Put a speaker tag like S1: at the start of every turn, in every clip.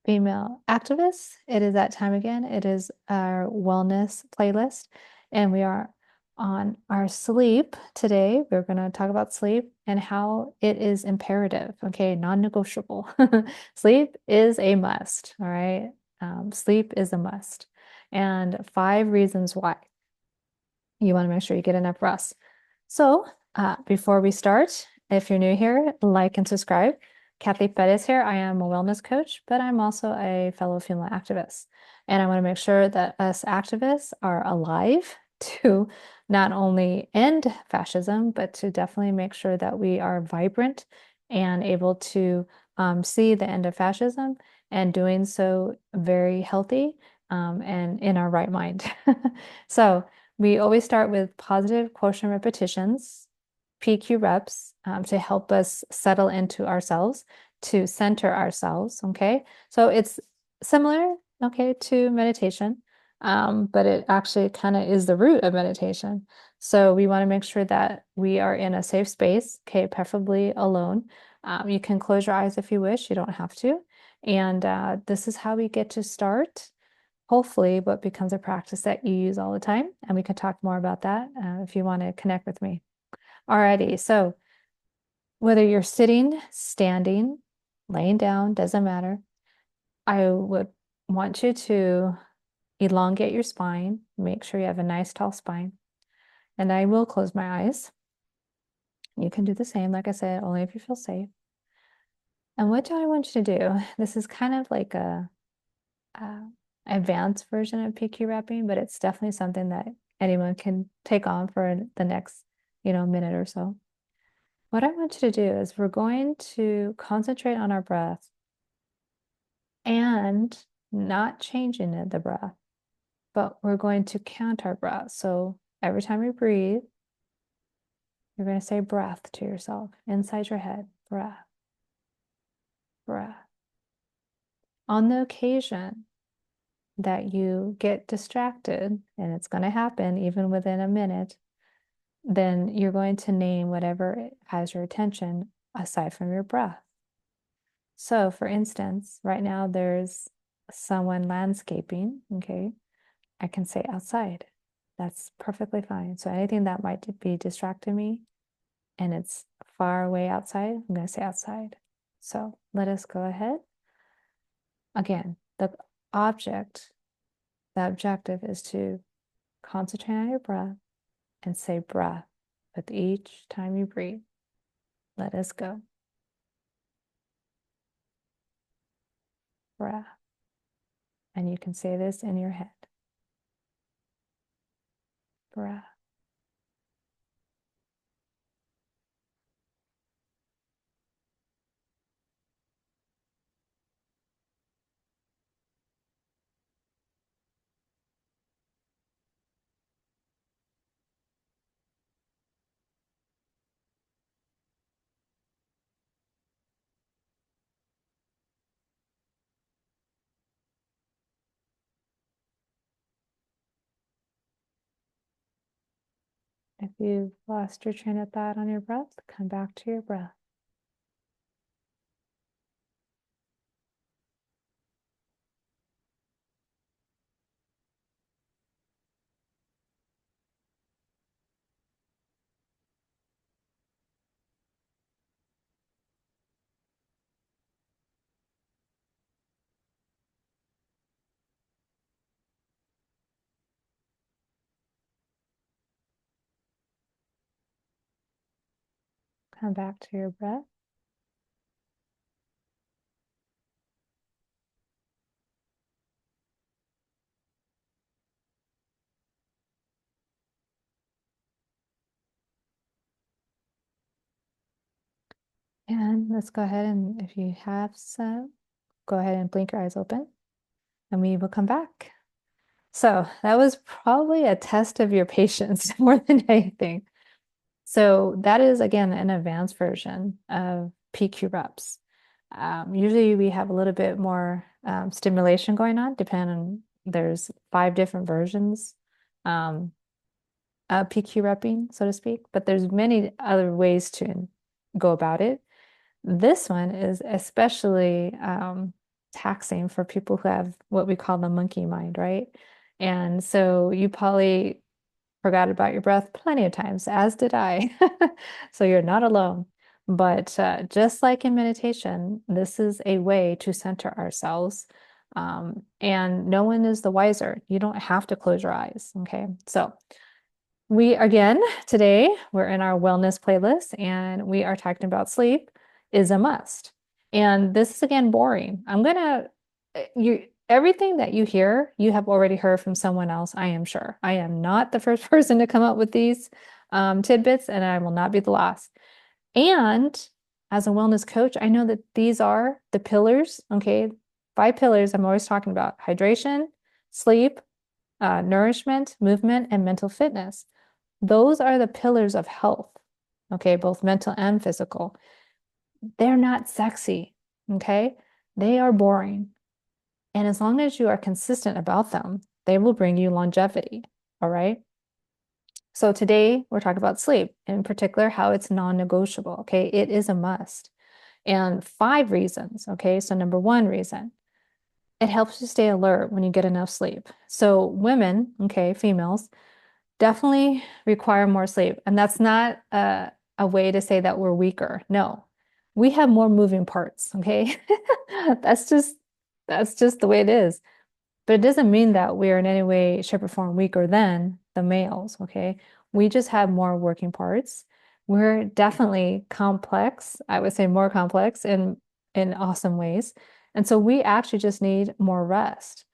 S1: Female activists. It is that time again. It is our wellness playlist, and we are on our sleep today. We're going to talk about sleep and how it is imperative. Okay, non-negotiable. Sleep is a must. All right, sleep is a must, and 5 reasons why you want to make sure you get enough rest. So, before we start, if you're new here, like and subscribe. Cathy Pettis here. I am a wellness coach, but I'm also a fellow female activist. And I want to make sure that us activists are alive to not only end fascism, but to definitely make sure that we are vibrant and able to see the end of fascism and doing so very healthy and in our right mind. So, we always start with positive quotient repetitions, PQ reps, to help us settle into ourselves, to center ourselves. Okay. So it's similar, okay, to meditation, but it actually kind of is the root of meditation. So we want to make sure that we are in a safe space, okay, preferably alone. You can close your eyes if you wish, you don't have to. And this is how we get to start hopefully what becomes a practice that you use all the time. And we can talk more about that if you want to connect with me. Alrighty, so whether you're sitting, standing, laying down, doesn't matter. I would want you to elongate your spine, make sure you have a nice tall spine. And I will close my eyes. You can do the same, like I said, only if you feel safe. And what do I want you to do? This is kind of like a advanced version of PQ wrapping, but it's definitely something that anyone can take on for the next, minute or so. What I want you to do is we're going to concentrate on our breath and not changing the breath, but we're going to count our breath. So every time you breathe, you're going to say breath to yourself inside your head, breath, breath. On the occasion that you get distracted, and it's going to happen even within a minute, then you're going to name whatever has your attention aside from your breath. So, for instance, right now there's someone landscaping, okay? I can say outside. That's perfectly fine. So, anything that might be distracting me and it's far away outside, I'm going to say outside. So, let us go ahead. Again, objective is to concentrate on your breath and say breath with each time you breathe. Let us go. Breath. And you can say this in your head. Breath. If you've lost your train of thought on your breath, come back to your breath. Come back to your breath. And let's go ahead and if you have some, go ahead and blink your eyes open and we will come back. So that was probably a test of your patience more than anything. So that is, again, an advanced version of PQ reps. Usually we have a little bit more stimulation going on, depending on, there's 5 different versions PQ repping, so to speak, but there's many other ways to go about it. This one is especially taxing for people who have what we call the monkey mind, right? And so you probably forgot about your breath plenty of times, as did I. So you're not alone. But just like in meditation, this is a way to center ourselves. And no one is the wiser. You don't have to close your eyes. Okay. So we again, today we're in our wellness playlist and we are talking about sleep is a must. And this is again boring. I'm gonna you everything that you hear, you have already heard from someone else, I am sure. I am not the first person to come up with these tidbits, and I will not be the last. And as a wellness coach, I know that these are the pillars, okay? 5 pillars I'm always talking about: hydration, sleep, nourishment, movement, and mental fitness. Those are the pillars of health, okay, both mental and physical. They're not sexy, okay? They are boring. And as long as you are consistent about them, they will bring you longevity, all right? So today we're talking about sleep, in particular, how it's non-negotiable, okay? It is a must. And 5 reasons, okay? So number 1 reason, it helps you stay alert when you get enough sleep. So women, okay, females, definitely require more sleep. And that's not a way to say that we're weaker. No, we have more moving parts, okay? That's just that's just the way it is. But it doesn't mean that we're in any way, shape, or form weaker than the males, okay? We just have more working parts. We're definitely complex, I would say more complex in awesome ways. And so we actually just need more rest.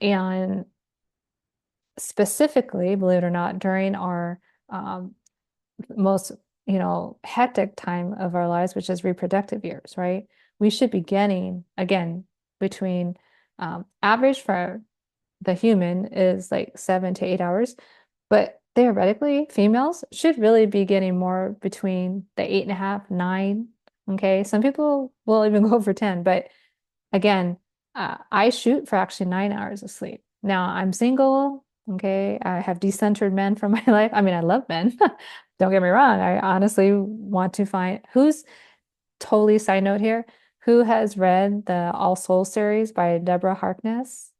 S1: And specifically, believe it or not, during our most, hectic time of our lives, which is reproductive years, right? We should be getting, again, between average for the human is like 7 to 8 hours, but theoretically, females should really be getting more between the 8.5, 9. Okay. Some people will even go for 10, but again, I shoot for actually 9 hours of sleep. Now I'm single. Okay. I have decentered men from my life. I mean, I love men. Don't get me wrong. I honestly want to find who's totally side note here. Who has read the All Souls series by Deborah Harkness?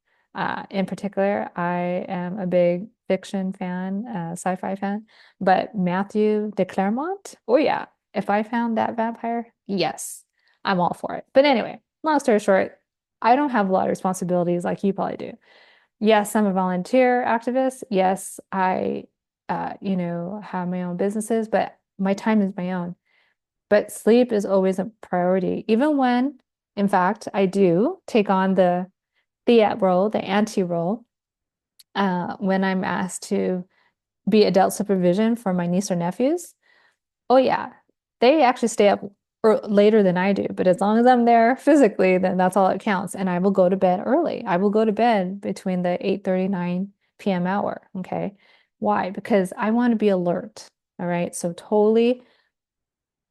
S1: In particular, I am a big fiction fan, sci-fi fan, but Matthew de Clermont, oh yeah, if I found that vampire, yes, I'm all for it. But anyway, long story short, I don't have a lot of responsibilities like you probably do. Yes, I'm a volunteer activist. Yes, I, have my own businesses, but my time is my own. But sleep is always a priority, even when, in fact, I do take on the role, the auntie role, when I'm asked to be adult supervision for my niece or nephews. Oh yeah, they actually stay up later than I do, but as long as I'm there physically, then that's all that counts. And I will go to bed early. I will go to bed between the 8:39 p.m. hour. Okay. Why? Because I want to be alert. All right. So totally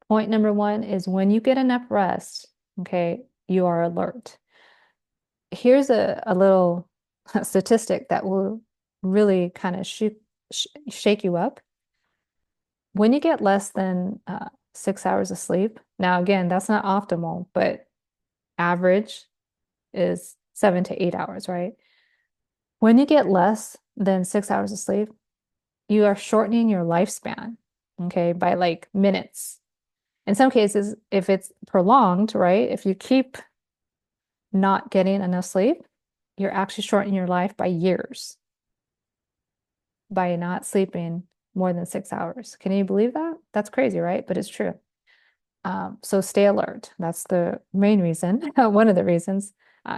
S1: point number 1 is when you get enough rest, okay, you are alert. Here's a little statistic that will really kind of shake you up. When you get less than 6 hours of sleep, now again, that's not optimal, but average is 7 to 8 hours, right? When you get less than 6 hours of sleep, you are shortening your lifespan, okay, by like minutes. In some cases, if it's prolonged, right, if you keep not getting enough sleep, you're actually shortening your life by years by not sleeping more than 6 hours. Can you believe that? That's crazy, right? But it's true. So stay alert. That's the main reason, one of the reasons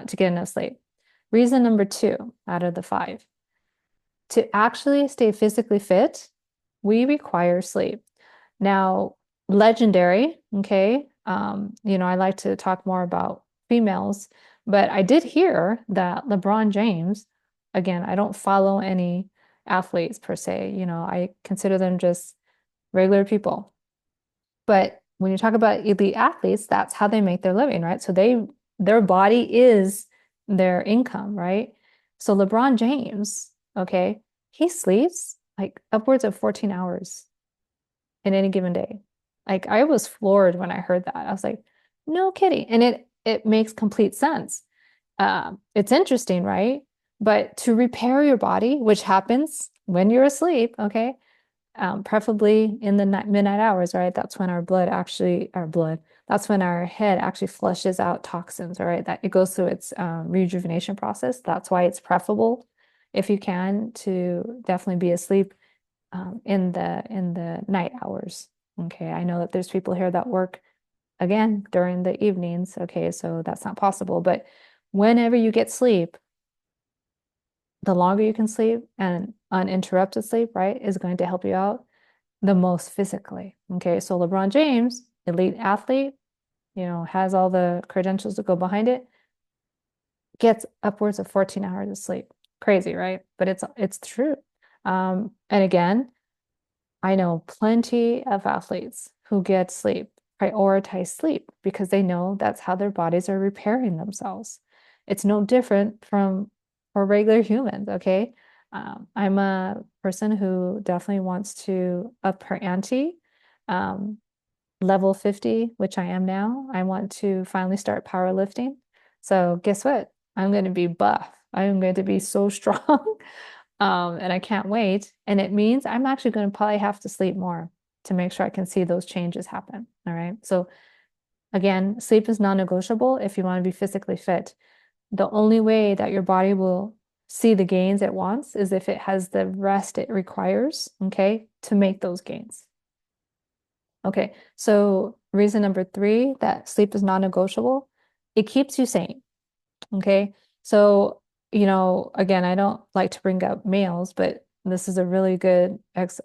S1: to get enough sleep. Reason number 2 out of the 5, to actually stay physically fit, we require sleep. Now, legendary, okay, I like to talk more about females, but I did hear that LeBron James, again, I don't follow any athletes per se, I consider them just regular people. But when you talk about elite athletes, that's how they make their living, right? So their body is their income, right? So LeBron James, okay, he sleeps like upwards of 14 hours in any given day. Like I was floored when I heard that. I was like, no kidding. And it makes complete sense. It's interesting, right? But to repair your body, which happens when you're asleep, okay, preferably in the midnight hours, right? That's when our blood, that's when our head actually flushes out toxins, all right? That it goes through its rejuvenation process. That's why it's preferable, if you can, to definitely be asleep in the night hours. Okay, I know that there's people here that work again during the evenings. Okay, so that's not possible, but whenever you get sleep, the longer you can sleep and uninterrupted sleep, right, is going to help you out the most physically. Okay, so LeBron James, elite athlete, has all the credentials to go behind it, gets upwards of 14 hours of sleep. Crazy, right? But it's true. And again, I know plenty of athletes who get sleep, prioritize sleep because they know that's how their bodies are repairing themselves. It's no different from for regular humans, okay? I'm a person who definitely wants to up her ante. Um, Level 50, which I am now, I want to finally start powerlifting. So guess what? I'm going to be buff. I am going to be so strong. And I can't wait. And it means I'm actually going to probably have to sleep more to make sure I can see those changes happen. All right. So again, sleep is non-negotiable if you want to be physically fit. The only way that your body will see the gains it wants is if it has the rest it requires, okay, to make those gains. Okay, so reason number three that sleep is non-negotiable, it keeps you sane. Okay, so again, I don't like to bring up males, but this is a really good ex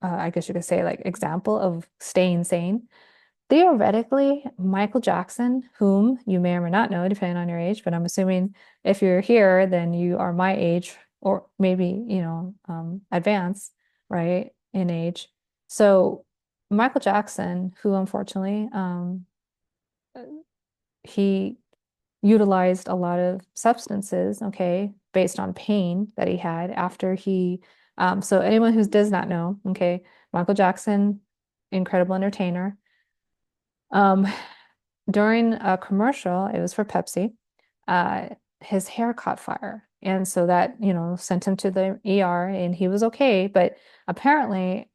S1: I guess you could say like example of staying sane. Theoretically, Michael Jackson, whom you may or may not know, depending on your age, but I'm assuming if you're here, then you are my age or maybe, advanced, right, in age. So Michael Jackson, who unfortunately, he utilized a lot of substances, okay, based on pain that he had after so anyone who does not know, okay, Michael Jackson, incredible entertainer. Um, During a commercial, it was for Pepsi, uh, his hair caught fire. And so that, sent him to the ER and he was okay. But apparently,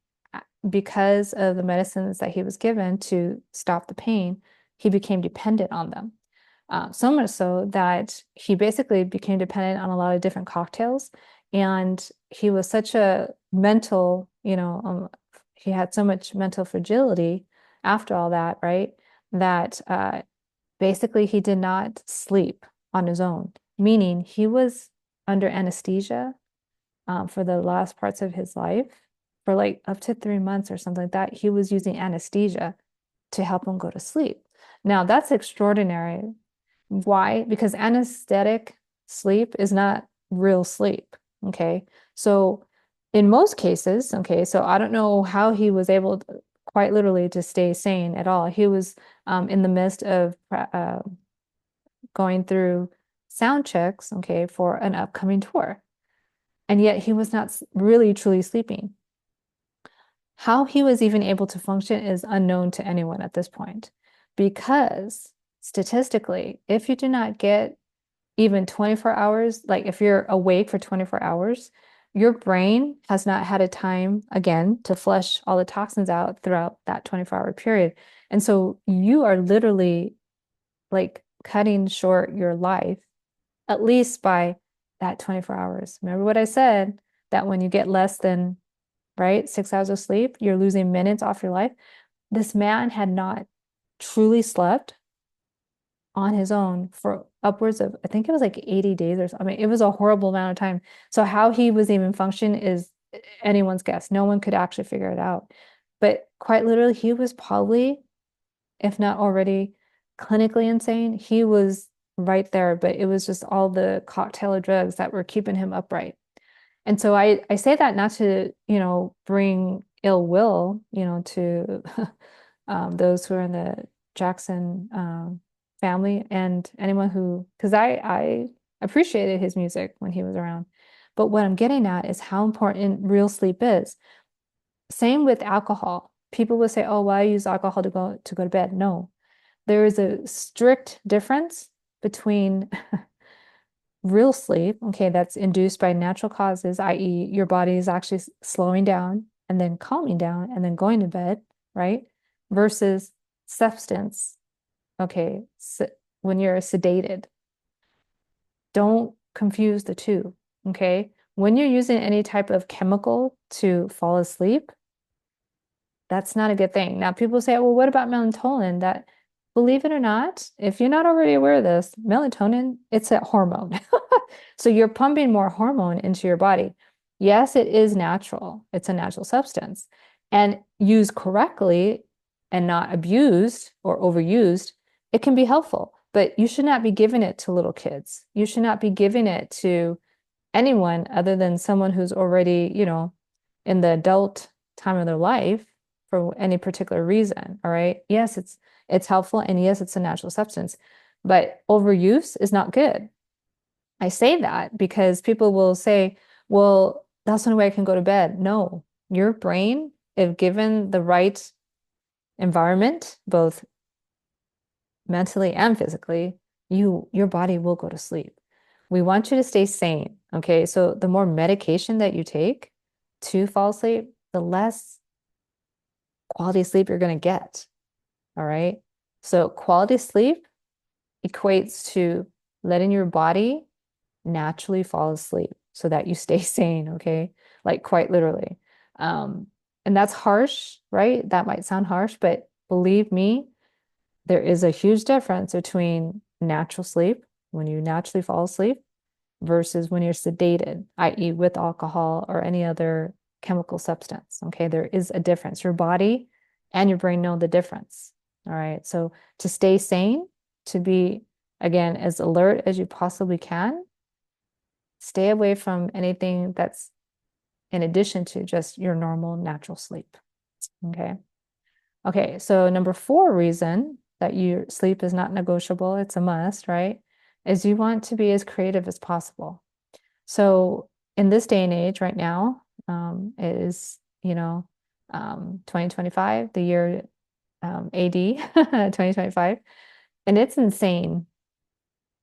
S1: because of the medicines that he was given to stop the pain, he became dependent on them. So much so that he basically became dependent on a lot of different cocktails. And he was such a he had so much mental fragility after all that, right? That basically he did not sleep on his own, meaning he was under anesthesia for the last parts of his life for like up to 3 months or something like that. He was using anesthesia to help him go to sleep. Now, that's extraordinary. Why? Because anesthetic sleep is not real sleep. Okay. So, in most cases, okay, so I don't know how he was able to, quite literally to stay sane at all. He was in the midst of going through sound checks, okay, for an upcoming tour. And yet he was not really truly sleeping. How he was even able to function is unknown to anyone at this point, because statistically, if you do not get even 24 hours, like if you're awake for 24 hours, your brain has not had a time again to flush all the toxins out throughout that 24-hour period. And so you are literally like cutting short your life, at least by that 24 hours. Remember what I said, that when you get less than, right, 6 hours of sleep, you're losing minutes off your life. This man had not truly slept on his own for upwards of, I think it was like 80 days or something. I mean, it was a horrible amount of time. So how he was even function is anyone's guess. No one could actually figure it out. But quite literally, he was probably, if not already clinically insane, he was right there, but it was just all the cocktail of drugs that were keeping him upright. And so I say that not to, bring ill will, to those who are in the Jackson family and anyone who, because I appreciated his music when he was around. But what I'm getting at is how important real sleep is. Same with alcohol. People will say, "Oh, well, I use alcohol to go to bed." No, there is a strict difference between real sleep, okay, that's induced by natural causes, i.e., your body is actually slowing down and then calming down and then going to bed, right? Versus substance, okay, when you're sedated. Don't confuse the two, okay? When you're using any type of chemical to fall asleep, that's not a good thing. Now, people say, well, what about melatonin? That, believe it or not, if you're not already aware of this, melatonin, it's a hormone. So you're pumping more hormone into your body. Yes, it is natural. It's a natural substance. And used correctly and not abused or overused, it can be helpful. But you should not be giving it to little kids. You should not be giving it to anyone other than someone who's already, in the adult time of their life for any particular reason. All right. Yes, it's helpful, and yes, it's a natural substance, but overuse is not good. I say that because people will say, well, that's the only way I can go to bed. No, your brain, if given the right environment, both mentally and physically, your body will go to sleep. We want you to stay sane. Okay. So the more medication that you take to fall asleep, the less quality sleep you're going to get. All right. So quality sleep equates to letting your body naturally fall asleep so that you stay sane. Okay. Like quite literally. Um, and that's harsh, right? That might sound harsh, but believe me, there is a huge difference between natural sleep, when you naturally fall asleep, versus when you're sedated, i.e., with alcohol or any other chemical substance. Okay, there is a difference. Your body and your brain know the difference. All right, so to stay sane, to be, again, as alert as you possibly can, stay away from anything that's in addition to just your normal natural sleep. Okay. Okay, so number four reason that your sleep is not negotiable, it's a must, right? Is you want to be as creative as possible. So in this day and age right now, it is, 2025, the year AD 2025, and it's insane.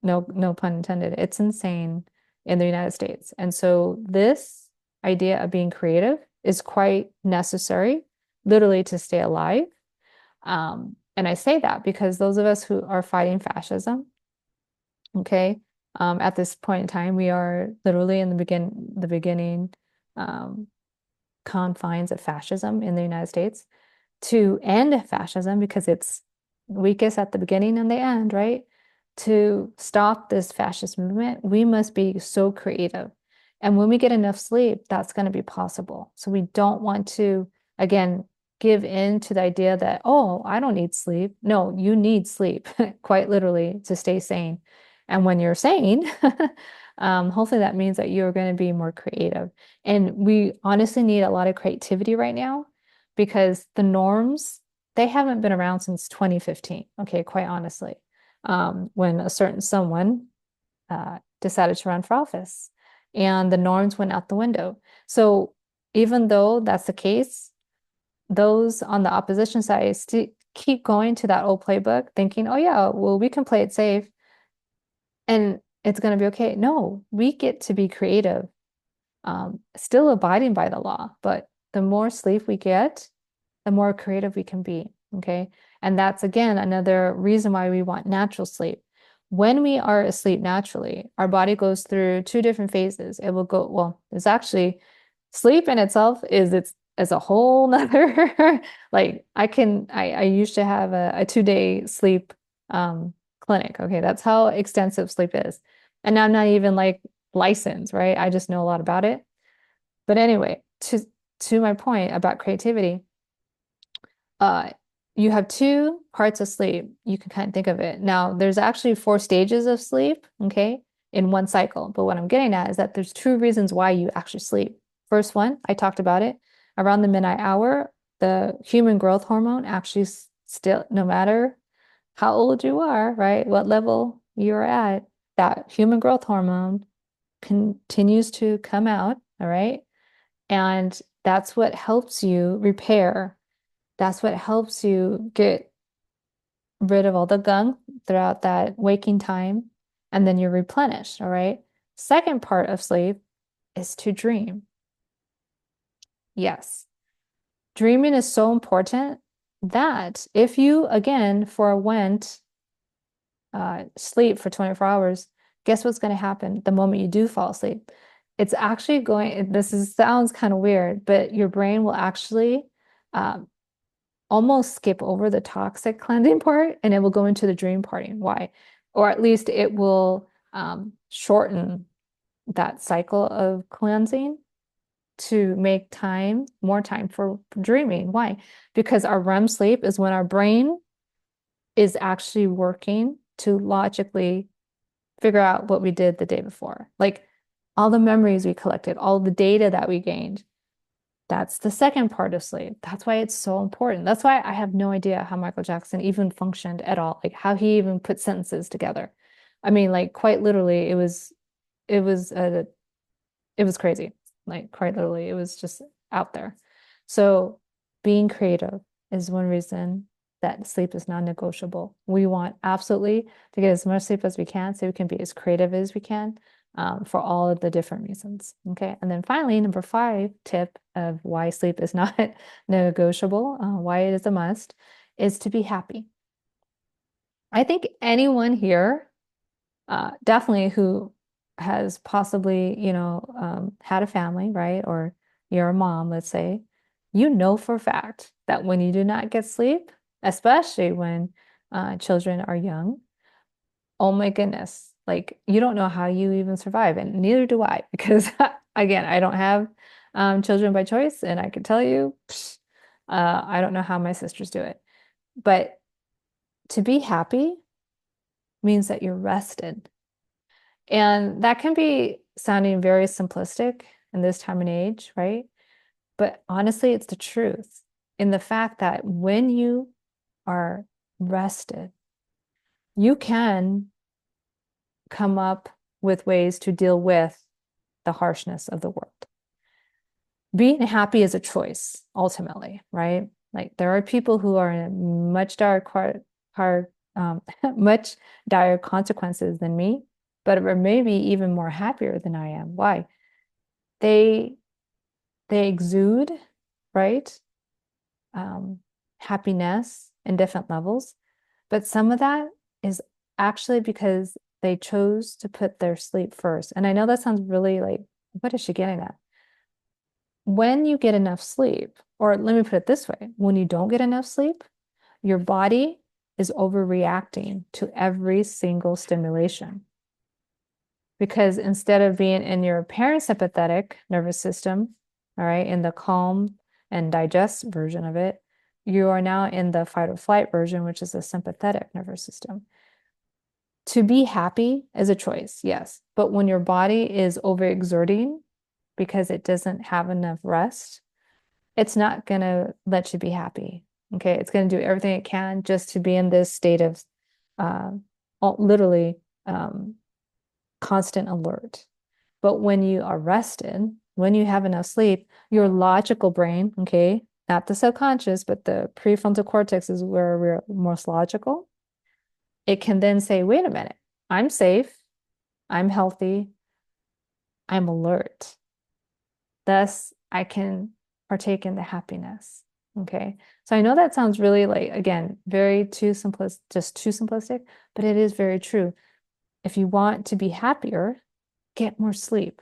S1: No pun intended. It's insane in the United States. And so this idea of being creative is quite necessary, literally to stay alive. And I say that because those of us who are fighting fascism, okay, at this point in time, we are literally in the beginning um, confines of fascism in the United States. To end fascism, because it's weakest at the beginning and the end, right? To stop this fascist movement, we must be so creative. And when we get enough sleep, that's going to be possible. So we don't want to, again, give in to the idea that, oh, I don't need sleep. No, you need sleep, quite literally, to stay sane. And when you're sane, hopefully that means that you're going to be more creative. And we honestly need a lot of creativity right now because the norms, they haven't been around since 2015. Okay, quite honestly, when a certain someone decided to run for office and the norms went out the window. So even though that's the case, those on the opposition side keep going to that old playbook, thinking, oh, yeah, well, we can play it safe and it's going to be okay. No, we get to be creative, still abiding by the law, but the more sleep we get, the more creative we can be. Okay. And that's again another reason why we want natural sleep. When we are asleep naturally, our body goes through two different phases. It will go, well, it's actually sleep in itself is as a whole nother like I used to have a 2 day sleep clinic. Okay, that's how extensive sleep is. And I'm not even like licensed, right? I just know a lot about it. But anyway, to my point about creativity, uh, you have two parts of sleep. You can kind of think of it. Now, there's actually four stages of sleep, okay, in one cycle. But what I'm getting at is that there's two reasons why you actually sleep. First one, I talked about it, around the midnight hour, the human growth hormone actually still, no matter how old you are, right, what level you're at, that human growth hormone continues to come out, all right? And that's what helps you repair. That's what helps you get rid of all the gunk throughout that waking time, and then you're replenished, all right? Second part of sleep is to dream. Yes. Dreaming is so important that if you, again, forewent sleep for 24 hours, guess what's going to happen the moment you do fall asleep? It's actually going, this is sounds kind of weird, but your brain will actually um, almost skip over the toxic cleansing part and it will go into the dream party. Why? Or at least it will shorten that cycle of cleansing to make time, more time for dreaming. Why? Because our REM sleep is when our brain is actually working to logically figure out what we did the day before. Like all the memories we collected, all the data that we gained. That's the second part of sleep. That's why it's so important. That's why I have no idea how Michael Jackson even functioned at all, like how he even put sentences together. I mean, like quite literally, it was a it was crazy. Like quite literally, it was just out there. So being creative is one reason that sleep is non-negotiable. We want absolutely to get as much sleep as we can so we can be as creative as we can for all of the different reasons. Okay. And then finally, number 5 tip of why sleep is not negotiable, why it is a must, is to be happy. I think anyone here definitely who has possibly, had a family, right? Or you're a mom, let's say, you know for a fact that when you do not get sleep, especially when children are young, oh my goodness, like you don't know how you even survive. And neither do I, because again, I don't have children by choice, and I can tell you, I don't know how my sisters do it. But to be happy means that you're rested. And that can be sounding very simplistic in this time and age, right? But honestly, it's the truth in the fact that when you are rested, you can come up with ways to deal with the harshness of the world. Being happy is a choice, ultimately, right? Like there are people who are in much much dire consequences than me, but are maybe even more happier than I am. Why? They they exude, right? Um, Happiness in different levels. But some of that is actually because they chose to put their sleep first. And I know that sounds really like, what is she getting at? When you get enough sleep, or let me put it this way, when you don't get enough sleep, your body is overreacting to every single stimulation. Because instead of being in your parasympathetic nervous system, all right, in the calm and digest version of it, you are now in the fight or flight version, which is the sympathetic nervous system. To be happy is a choice, yes. But when your body is overexerting because it doesn't have enough rest, it's not going to let you be happy. Okay. It's going to do everything it can just to be in this state of uh, literally constant alert. But when you are rested, when you have enough sleep, your logical brain, okay, not the subconscious, but the prefrontal cortex is where we're most logical. It can then say, wait a minute, I'm safe, I'm healthy, I'm alert. Thus, I can partake in the happiness. Okay. So I know that sounds really like, again, very too simplistic, just too simplistic, but it is very true. If you want to be happier, get more sleep.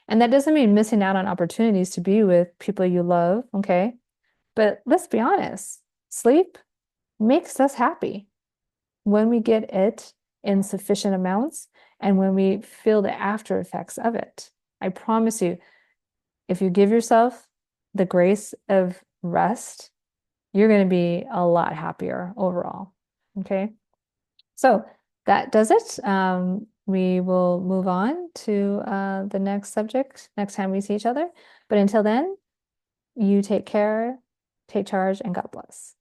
S1: And that doesn't mean missing out on opportunities to be with people you love, okay? But let's be honest, sleep makes us happy when we get it in sufficient amounts and when we feel the after effects of it. I promise you, if you give yourself the grace of rest, you're going to be a lot happier overall. Okay. So that does it. We will move on to the next subject next time we see each other. But until then, you take care, take charge, and God bless.